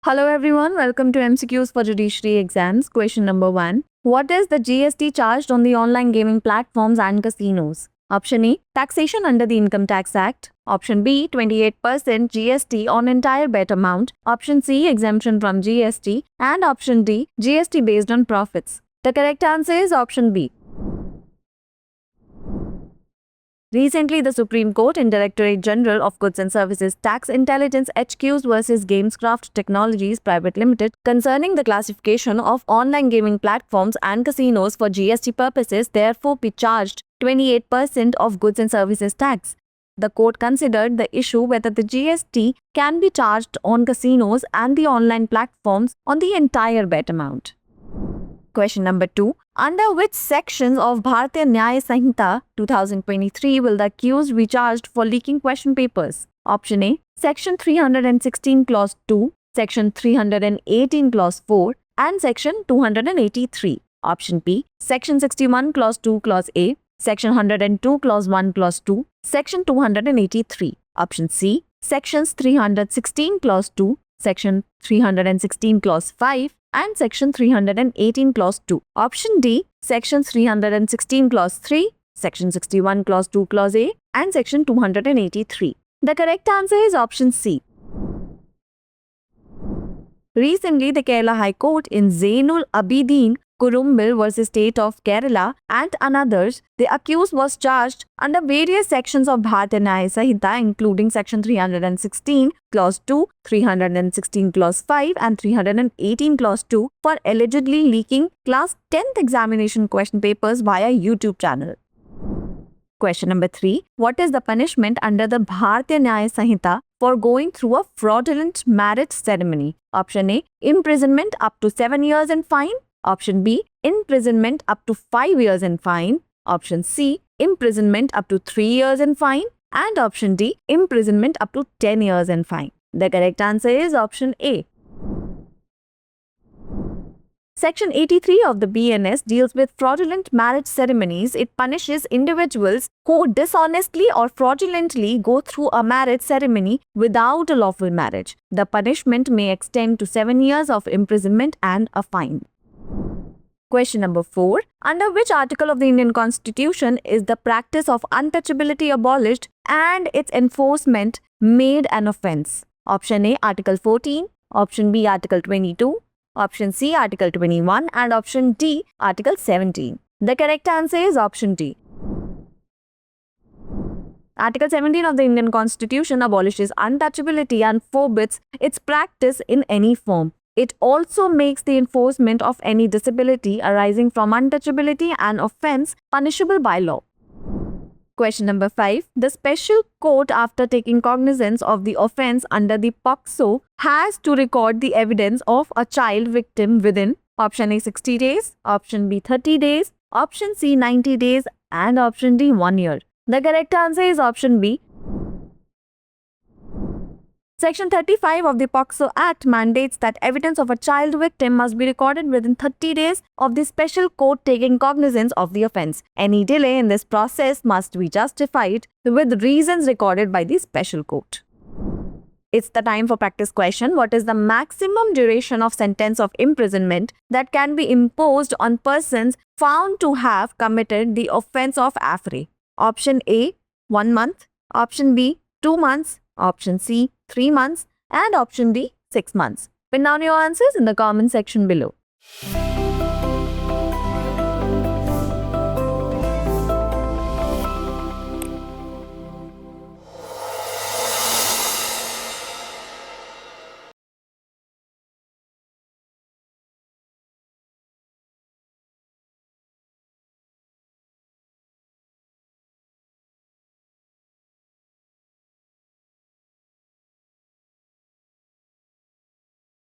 Hello everyone, welcome to MCQs for Judiciary Exams. Question number 1. What is the GST charged on the online gaming platforms and casinos? Option A. Taxation under the Income Tax Act. Option B. 28% GST on entire bet amount. Option C. Exemption from GST. And option D. GST based on profits. The correct answer is option B. Recently, the Supreme Court in Directorate General of Goods and Services Tax Intelligence HQs versus Gamescraft Technologies Private Limited concerning the classification of online gaming platforms and casinos for GST purposes therefore be charged 28% of goods and services tax. The court considered the issue whether the GST can be charged on casinos and the online platforms on the entire bet amount. Question number 2. Under which sections of Bharatiya Nyaya Sanhita 2023 will the accused be charged for leaking question papers? Option A. Section 316 Clause 2, Section 318 Clause 4 and Section 283. Option B. Section 61 Clause 2 Clause A, Section 102 Clause 1 Clause 2, Section 283. Option C. Sections 316 Clause 2, Section 316 Clause 5 and Section 318 Clause 2. Option D. Section 316 Clause 3, Section 61 Clause 2 Clause A and Section 283. The correct answer is option C. Recently, the Kerala High Court in Zainul Abidin Kurumbil versus State of Kerala and others, the accused was charged under various sections of Bharatiya Nyaya Sanhita including Section 316 Clause 2, 316 Clause 5 and 318 Clause 2 for allegedly leaking Class 10th examination question papers via YouTube channel. Question number 3. What is the punishment under the Bharatiya Nyaya Sanhita for going through a fraudulent marriage ceremony? Option A. Imprisonment up to 7 years and fine. Option B. Imprisonment up to 5 years and fine. Option C. Imprisonment up to 3 years and fine. And option D. Imprisonment up to 10 years and fine. The correct answer is option A. Section 83 of the BNS deals with fraudulent marriage ceremonies. It punishes individuals who dishonestly or fraudulently go through a marriage ceremony without a lawful marriage. The punishment may extend to 7 years of imprisonment and a fine. Question number 4. Under which article of the Indian Constitution is the practice of untouchability abolished and its enforcement made an offence? Option A. Article 14. Option B. Article 22. Option C. Article 21 and option D. Article 17. The correct answer is option D. Article 17 of the Indian Constitution abolishes untouchability and forbids its practice in any form. It also makes the enforcement of any disability arising from untouchability an offence punishable by law. Question number 5. The special court, after taking cognizance of the offence under the POCSO, has to record the evidence of a child victim within option A 60 days, option B 30 days, option C 90 days and option D 1 year. The correct answer is option B. Section 35 of the POCSO Act mandates that evidence of a child victim must be recorded within 30 days of the special court taking cognizance of the offence. Any delay in this process must be justified with reasons recorded by the special court. It's the time for practice question. What is the maximum duration of sentence of imprisonment that can be imposed on persons found to have committed the offence of affray? Option A, 1 month. Option B, 2 months. Option C, 3 months. And option D, 6 months. Pin down your answers in the comment section below.